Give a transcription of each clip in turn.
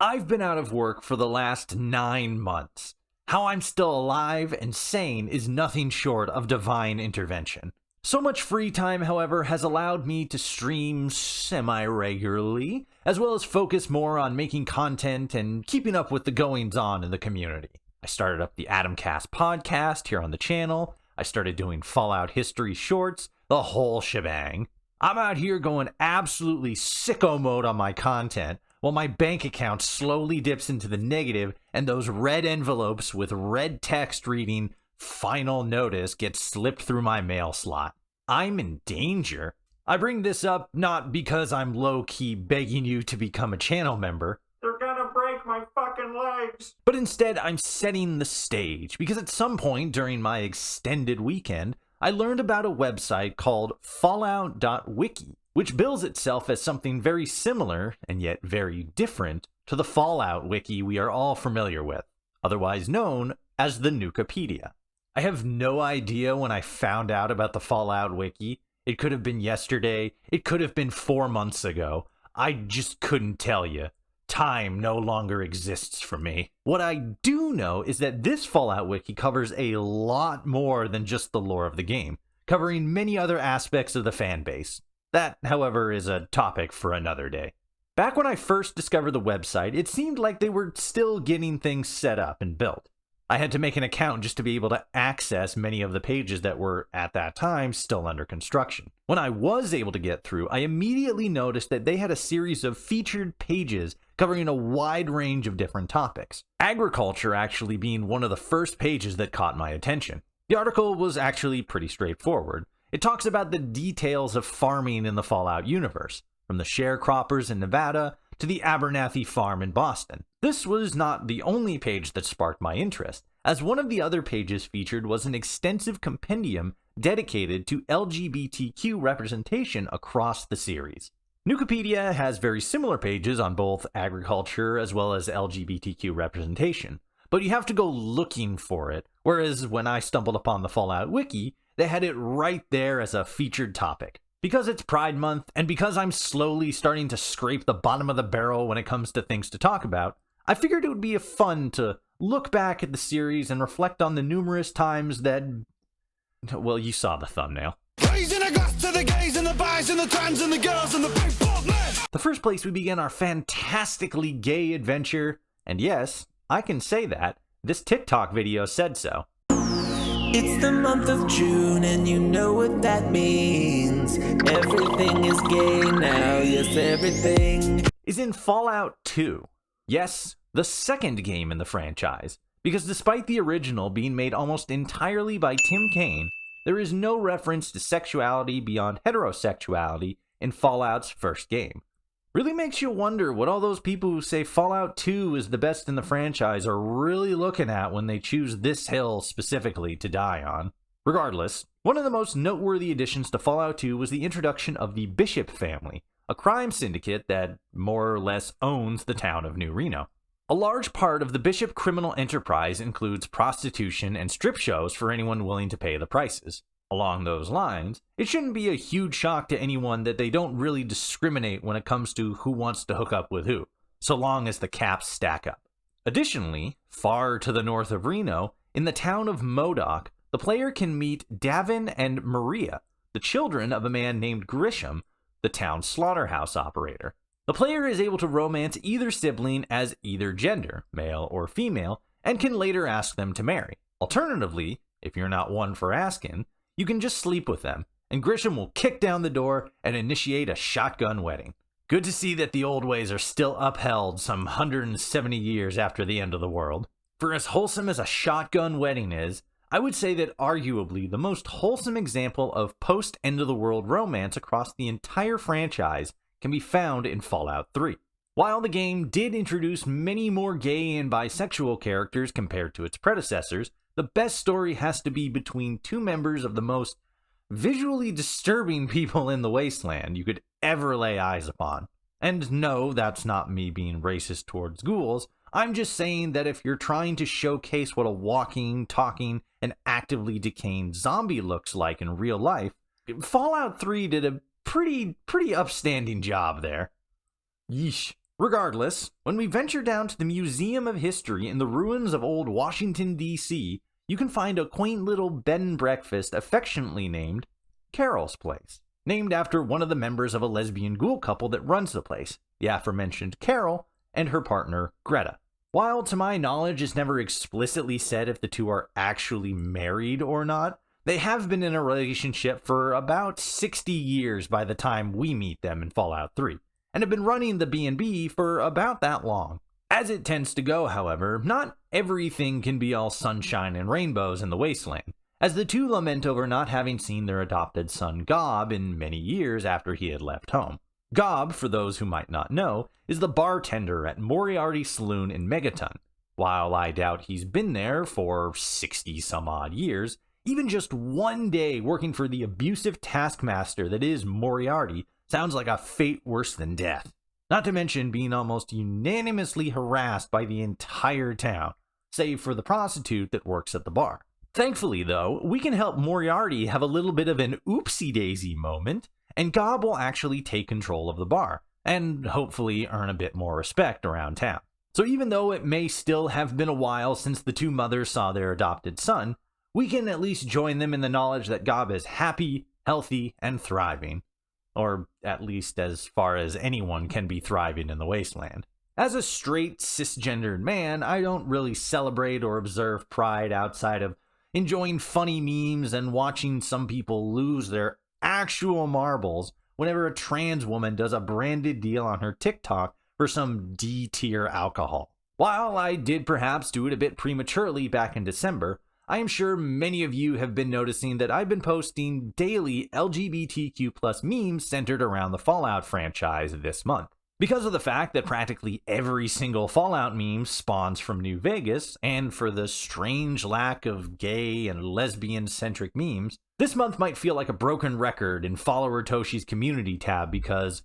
I've been out of work for the last 9 months. How I'm still alive and sane is nothing short of divine intervention. So much free time, however, has allowed me to stream semi-regularly, as well as focus more on making content and keeping up with the goings-on in the community. I started up the Adamcast podcast here on the channel. I started doing Fallout history shorts, the whole shebang. I'm out here going absolutely sicko mode on my content, while my bank account slowly dips into the negative and those red envelopes with red text reading "Final Notice" get slipped through my mail slot. I'm in danger. I bring this up not because I'm low-key begging you to become a channel member. They're gonna break my fucking legs. But instead, I'm setting the stage, because at some point during my extended weekend, I learned about a website called Fallout.wiki, which bills itself as something very similar, and yet very different, to the Fallout wiki we are all familiar with, otherwise known as the Nukipedia. I have no idea when I found out about the Fallout wiki. It could have been yesterday, it could have been 4 months ago. I just couldn't tell you. Time no longer exists for me. What I do know is that this Fallout wiki covers a lot more than just the lore of the game, covering many other aspects of the fan base. That, however, is a topic for another day. Back when I first discovered the website, it seemed like they were still getting things set up and built. I had to make an account just to be able to access many of the pages that were, at that time, still under construction. When I was able to get through, I immediately noticed that they had a series of featured pages covering a wide range of different topics. Agriculture actually being one of the first pages that caught my attention. The article was actually pretty straightforward. It talks about the details of farming in the Fallout universe, from the sharecroppers in Nevada to the Abernathy farm in Boston. This was not the only page that sparked my interest, as one of the other pages featured was an extensive compendium dedicated to LGBTQ representation across the series. Nukipedia has very similar pages on both agriculture as well as LGBTQ representation, but you have to go looking for it, whereas when I stumbled upon the Fallout wiki, they had it right there as a featured topic. Because it's Pride Month, and because I'm slowly starting to scrape the bottom of the barrel when it comes to things to talk about, I figured it would be fun to look back at the series and reflect on the numerous times that... well, you saw the thumbnail. Raising a glass to the gays and the bis and the trans and the girls and the big bald men! The first place we begin our fantastically gay adventure, and yes, I can say that, this TikTok video said so. It's the month of June and you know what that means. Everything is gay now, yes everything. Is in Fallout 2. Yes, the second game in the franchise. Because despite the original being made almost entirely by Tim Kaine, there is no reference to sexuality beyond heterosexuality in Fallout's first game. Really makes you wonder what all those people who say Fallout 2 is the best in the franchise are really looking at when they choose this hill specifically to die on. Regardless, one of the most noteworthy additions to Fallout 2 was the introduction of the Bishop family, a crime syndicate that more or less owns the town of New Reno. A large part of the Bishop criminal enterprise includes prostitution and strip shows for anyone willing to pay the prices. Along those lines, it shouldn't be a huge shock to anyone that they don't really discriminate when it comes to who wants to hook up with who, so long as the caps stack up. Additionally, far to the north of Reno, in the town of Modoc, the player can meet Davin and Maria, the children of a man named Grisham, the town's slaughterhouse operator. The player is able to romance either sibling as either gender, male or female, and can later ask them to marry. Alternatively, if you're not one for asking, you can just sleep with them, and Grisham will kick down the door and initiate a shotgun wedding. Good to see that the old ways are still upheld some 170 years after the end of the world. For as wholesome as a shotgun wedding is, I would say that arguably the most wholesome example of post-end-of-the-world romance across the entire franchise can be found in Fallout 3. While the game did introduce many more gay and bisexual characters compared to its predecessors, the best story has to be between two members of the most visually disturbing people in the Wasteland you could ever lay eyes upon. And no, that's not me being racist towards ghouls. I'm just saying that if you're trying to showcase what a walking, talking, and actively decaying zombie looks like in real life, Fallout 3 did a pretty upstanding job there. Yeesh. Regardless, when we venture down to the Museum of History in the ruins of old Washington, D.C., you can find a quaint little bed and breakfast affectionately named Carol's Place, named after one of the members of a lesbian ghoul couple that runs the place, the aforementioned Carol and her partner Greta. While to my knowledge it's never explicitly said if the two are actually married or not, they have been in a relationship for about 60 years by the time we meet them in Fallout 3, and have been running the B&B for about that long. As it tends to go, however, not everything can be all sunshine and rainbows in the Wasteland, as the two lament over not having seen their adopted son Gob in many years after he had left home. Gob, for those who might not know, is the bartender at Moriarty Saloon in Megaton. While I doubt he's been there for 60 some odd years, even just one day working for the abusive taskmaster that is Moriarty sounds like a fate worse than death. Not to mention being almost unanimously harassed by the entire town, save for the prostitute that works at the bar. Thankfully, though, we can help Moriarty have a little bit of an oopsie-daisy moment, and Gob will actually take control of the bar, and hopefully earn a bit more respect around town. So even though it may still have been a while since the two mothers saw their adopted son, we can at least join them in the knowledge that Gob is happy, healthy, and thriving. Or at least as far as anyone can be thriving in the Wasteland. As a straight, cisgendered man, I don't really celebrate or observe pride outside of enjoying funny memes and watching some people lose their actual marbles whenever a trans woman does a branded deal on her TikTok for some D-tier alcohol. While I did perhaps do it a bit prematurely back in December, I am sure many of you have been noticing that I've been posting daily LGBTQ+ memes centered around the Fallout franchise this month. Because of the fact that practically every single Fallout meme spawns from New Vegas, and for the strange lack of gay and lesbian-centric memes, this month might feel like a broken record in Follower Toshi's community tab because,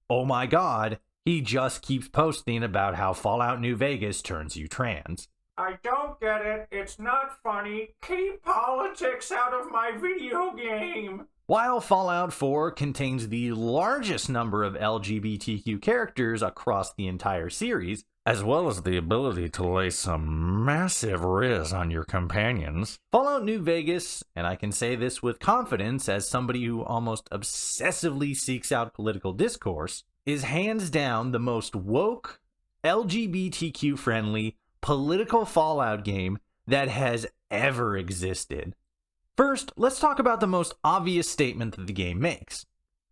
oh my god, he just keeps posting about how Fallout New Vegas turns you trans. I don't get it. It's not funny. Keep politics out of my video game. While Fallout 4 contains the largest number of LGBTQ characters across the entire series, as well as the ability to lay some massive riz on your companions, Fallout New Vegas, and I can say this with confidence as somebody who almost obsessively seeks out political discourse, is hands down the most woke, LGBTQ-friendly, political Fallout game that has ever existed. First, let's talk about the most obvious statement that the game makes.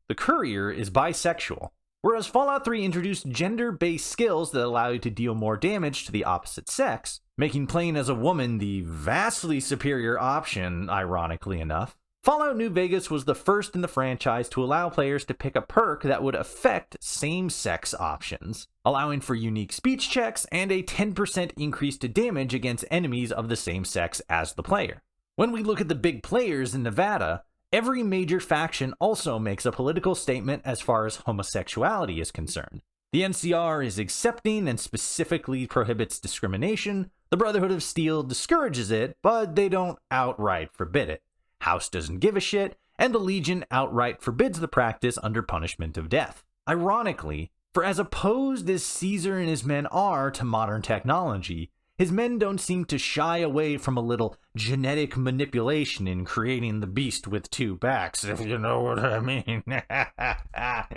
The courier is bisexual, whereas Fallout 3 introduced gender-based skills that allow you to deal more damage to the opposite sex, making playing as a woman the vastly superior option, ironically enough. Fallout New Vegas was the first in the franchise to allow players to pick a perk that would affect same-sex options, allowing for unique speech checks and a 10% increase to damage against enemies of the same sex as the player. When we look at the big players in Nevada, every major faction also makes a political statement as far as homosexuality is concerned. The NCR is accepting and specifically prohibits discrimination, the Brotherhood of Steel discourages it, but they don't outright forbid it. House doesn't give a shit, and the Legion outright forbids the practice under punishment of death. Ironically, for as opposed as Caesar and his men are to modern technology, his men don't seem to shy away from a little genetic manipulation in creating the beast with two backs, if you know what I mean. That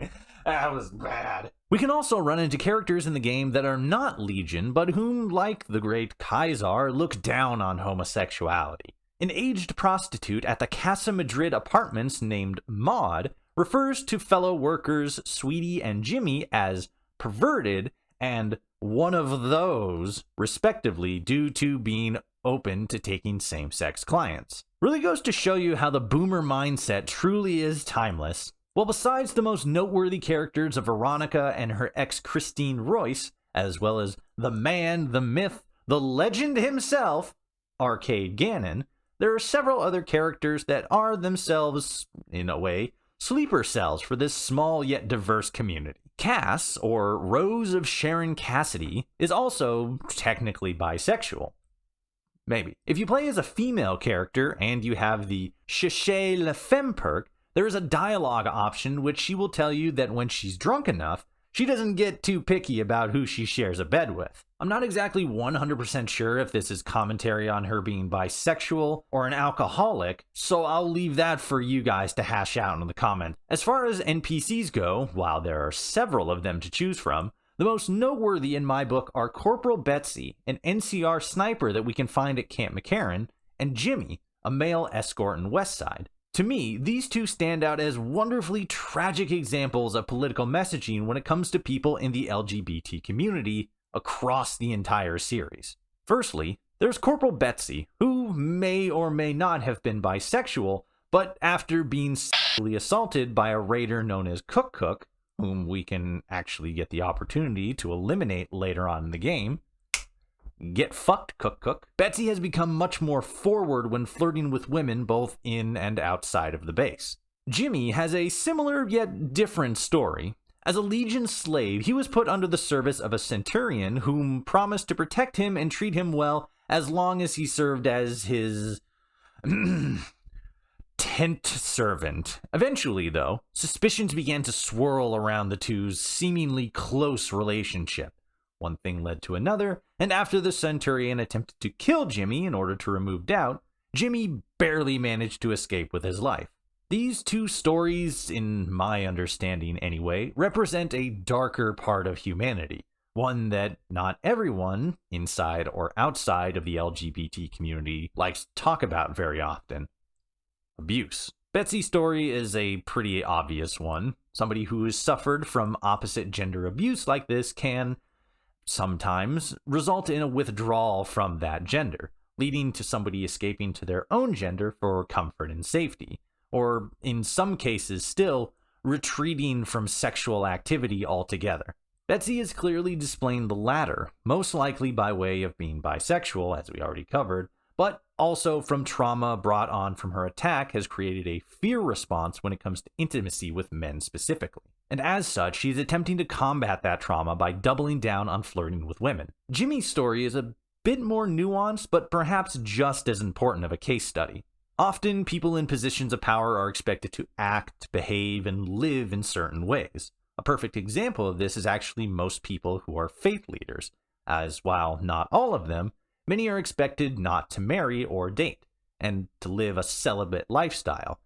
was bad. We can also run into characters in the game that are not Legion, but whom, like the great Kaisar, look down on homosexuality. An aged prostitute at the Casa Madrid apartments named Maud refers to fellow workers Sweetie and Jimmy as perverted and one of those, respectively, due to being open to taking same-sex clients. Really goes to show you how the boomer mindset truly is timeless. Well, besides the most noteworthy characters of Veronica and her ex Christine Royce, as well as the man, the myth, the legend himself, Arcade Gannon, there are several other characters that are themselves, in a way, sleeper cells for this small yet diverse community. Cass, or Rose of Sharon Cassidy, is also technically bisexual. Maybe. If you play as a female character and you have the Cherchez la Femme perk, there is a dialogue option which she will tell you that when she's drunk enough, She doesn't get too picky about who she shares a bed with. I'm not exactly 100% sure if this is commentary on her being bisexual or an alcoholic, so I'll leave that for you guys to hash out in the comments. As far as NPCs go, while there are several of them to choose from, the most noteworthy in my book are Corporal Betsy, an NCR sniper that we can find at Camp McCarran, and Jimmy, a male escort in Westside. To me, these two stand out as wonderfully tragic examples of political messaging when it comes to people in the LGBT community across the entire series. Firstly, there's Corporal Betsy, who may or may not have been bisexual, but after being sexually assaulted by a raider known as Cook, whom we can actually get the opportunity to eliminate later on in the game, get fucked, Cook, Betsy has become much more forward when flirting with women both in and outside of the base. Jimmy has a similar yet different story. As a Legion slave, he was put under the service of a centurion whom promised to protect him and treat him well as long as he served as his tent servant. Eventually, though, suspicions began to swirl around the two's seemingly close relationship. One thing led to another, and after the Centurion attempted to kill Jimmy in order to remove doubt, Jimmy barely managed to escape with his life. These two stories, in my understanding anyway, represent a darker part of humanity, one that not everyone, inside or outside of the LGBT community, likes to talk about very often. Abuse. Betsy's story is a pretty obvious one. Somebody who has suffered from opposite gender abuse like this can sometimes result in a withdrawal from that gender, leading to somebody escaping to their own gender for comfort and safety, or in some cases still, retreating from sexual activity altogether. Betsy is clearly displaying the latter, most likely by way of being bisexual, as we already covered, but also from trauma brought on from her attack has created a fear response when it comes to intimacy with men specifically. And as such, she's attempting to combat that trauma by doubling down on flirting with women. Jimmy's story is a bit more nuanced, but perhaps just as important of a case study. Often, people in positions of power are expected to act, behave, and live in certain ways. A perfect example of this is actually most people who are faith leaders, as while not all of them, many are expected not to marry or date, and to live a celibate lifestyle.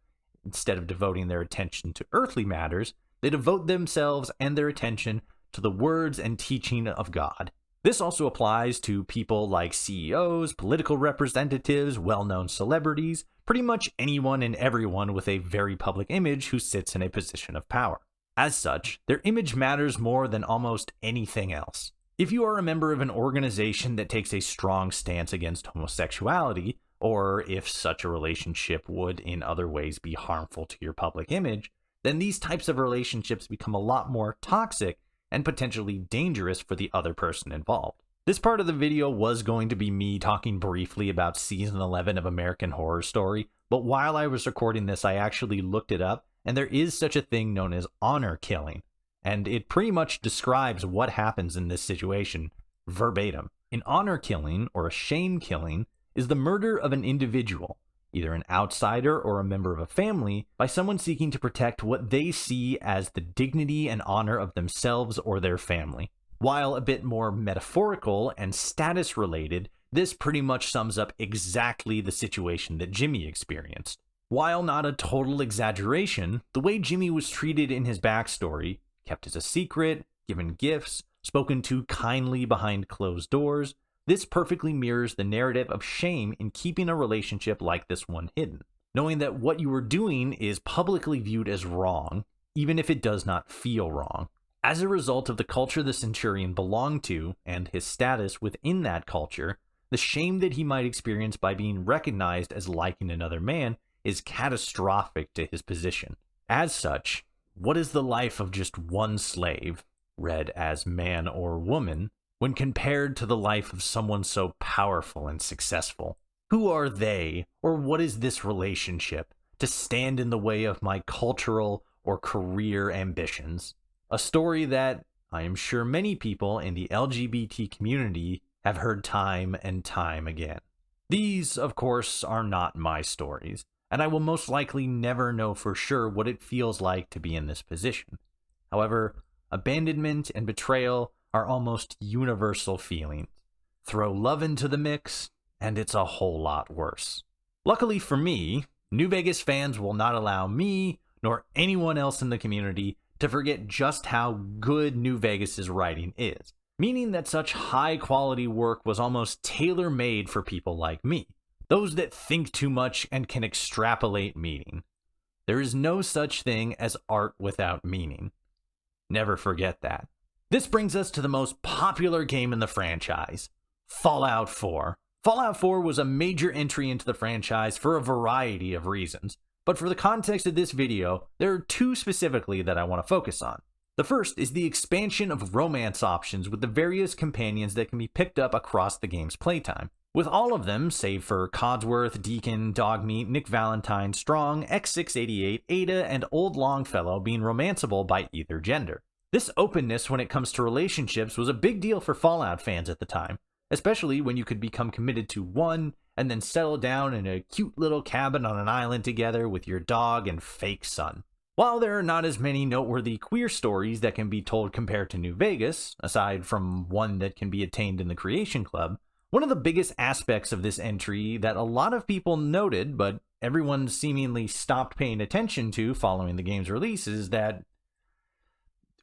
Instead of devoting their attention to earthly matters, they devote themselves and their attention to the words and teaching of God. This also applies to people like CEOs, political representatives, well-known celebrities, pretty much anyone and everyone with a very public image who sits in a position of power. As such, their image matters more than almost anything else. If you are a member of an organization that takes a strong stance against homosexuality, or if such a relationship would in other ways be harmful to your public image, then these types of relationships become a lot more toxic and potentially dangerous for the other person involved. This part of the video was going to be me talking briefly about Season 11 of American Horror Story, but while I was recording this, I actually looked it up, and there is such a thing known as honor killing, and it pretty much describes what happens in this situation verbatim. An honor killing, or a shame killing, is the murder of an individual, either an outsider or a member of a family, by someone seeking to protect what they see as the dignity and honor of themselves or their family. While a bit more metaphorical and status related, this pretty much sums up exactly the situation that Jimmy experienced. While not a total exaggeration, the way Jimmy was treated in his backstory, kept as a secret, given gifts, spoken to kindly behind closed doors, this perfectly mirrors the narrative of shame in keeping a relationship like this one hidden, knowing that what you are doing is publicly viewed as wrong, even if it does not feel wrong. As a result of the culture the Centurion belonged to, and his status within that culture, the shame that he might experience by being recognized as liking another man is catastrophic to his position. As such, what is the life of just one slave, read as man or woman, when compared to the life of someone so powerful and successful? Who are they, or what is this relationship, to stand in the way of my cultural or career ambitions? A story that I am sure many people in the LGBT community have heard time and time again. These, of course, are not my stories, and I will most likely never know for sure what it feels like to be in this position. However, abandonment and betrayal are almost universal feelings. Throw love into the mix, and it's a whole lot worse. Luckily for me, New Vegas fans will not allow me, nor anyone else in the community, to forget just how good New Vegas's writing is, meaning that such high-quality work was almost tailor-made for people like me, those that think too much and can extrapolate meaning. There is no such thing as art without meaning. Never forget that. This brings us to the most popular game in the franchise, Fallout 4. Fallout 4 was a major entry into the franchise for a variety of reasons, but for the context of this video, there are two specifically that I want to focus on. The first is the expansion of romance options with the various companions that can be picked up across the game's playtime, with all of them, save for Codsworth, Deacon, Dogmeat, Nick Valentine, Strong, X688, Ada, and Old Longfellow being romanceable by either gender. This openness when it comes to relationships was a big deal for Fallout fans at the time, especially when you could become committed to one and then settle down in a cute little cabin on an island together with your dog and fake son. While there are not as many noteworthy queer stories that can be told compared to New Vegas, aside from one that can be attained in the Creation Club, one of the biggest aspects of this entry that a lot of people noted, but everyone seemingly stopped paying attention to following the game's release, is that,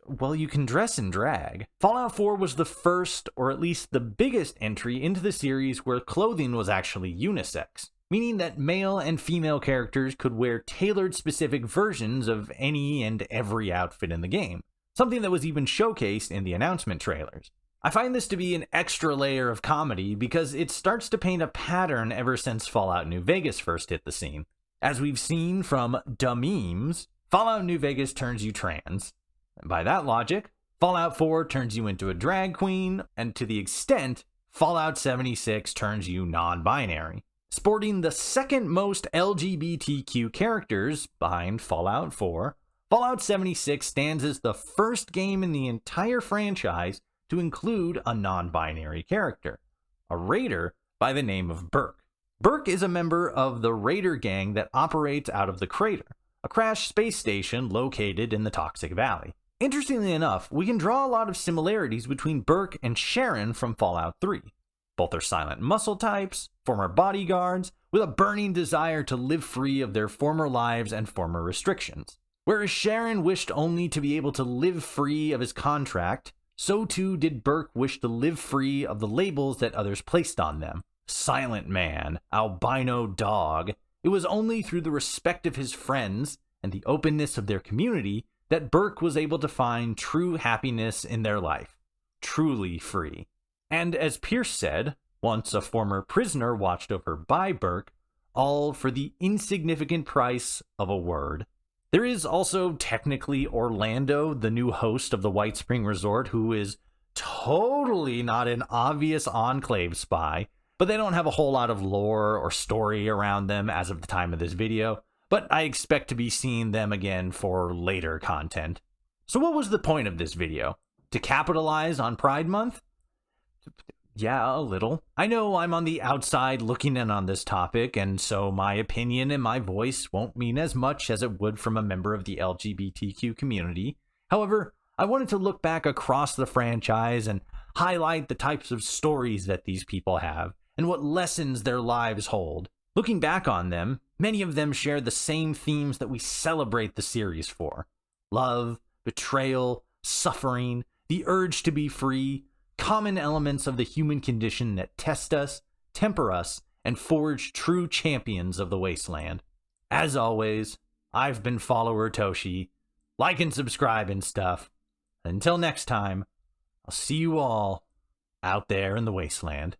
well, you can dress in drag. Fallout 4 was the first, or at least the biggest entry into the series where clothing was actually unisex, meaning that male and female characters could wear tailored specific versions of any and every outfit in the game, something that was even showcased in the announcement trailers. I find this to be an extra layer of comedy because it starts to paint a pattern ever since Fallout New Vegas first hit the scene. As we've seen from the memes, Fallout New Vegas turns you trans. By that logic, Fallout 4 turns you into a drag queen, and to the extent, Fallout 76 turns you non-binary. Sporting the second most LGBTQ characters behind Fallout 4, Fallout 76 stands as the first game in the entire franchise to include a non-binary character, a raider by the name of Burke. Burke is a member of the Raider gang that operates out of the Crater, a crashed space station located in the Toxic Valley. Interestingly enough, we can draw a lot of similarities between Burke and Sharon from Fallout 3. Both are silent muscle types, former bodyguards, with a burning desire to live free of their former lives and former restrictions. Whereas Sharon wished only to be able to live free of his contract, so too did Burke wish to live free of the labels that others placed on them. Silent man, albino dog. It was only through the respect of his friends and the openness of their community that Burke was able to find true happiness in their life. Truly free. And as Pierce said, once a former prisoner watched over by Burke, all for the insignificant price of a word. There is also technically Orlando, the new host of the White Spring Resort, who is totally not an obvious Enclave spy, but they don't have a whole lot of lore or story around them as of the time of this video, but I expect to be seeing them again for later content. So what was the point of this video? To capitalize on Pride Month? Yeah, a little. I know I'm on the outside looking in on this topic, and so my opinion and my voice won't mean as much as it would from a member of the LGBTQ community. However, I wanted to look back across the franchise and highlight the types of stories that these people have, and what lessons their lives hold. Looking back on them, many of them share the same themes that we celebrate the series for. Love, betrayal, suffering, the urge to be free, common elements of the human condition that test us, temper us, and forge true champions of the Wasteland. As always, I've been Follower Toshi. Like and subscribe and stuff. Until next time, I'll see you all out there in the Wasteland.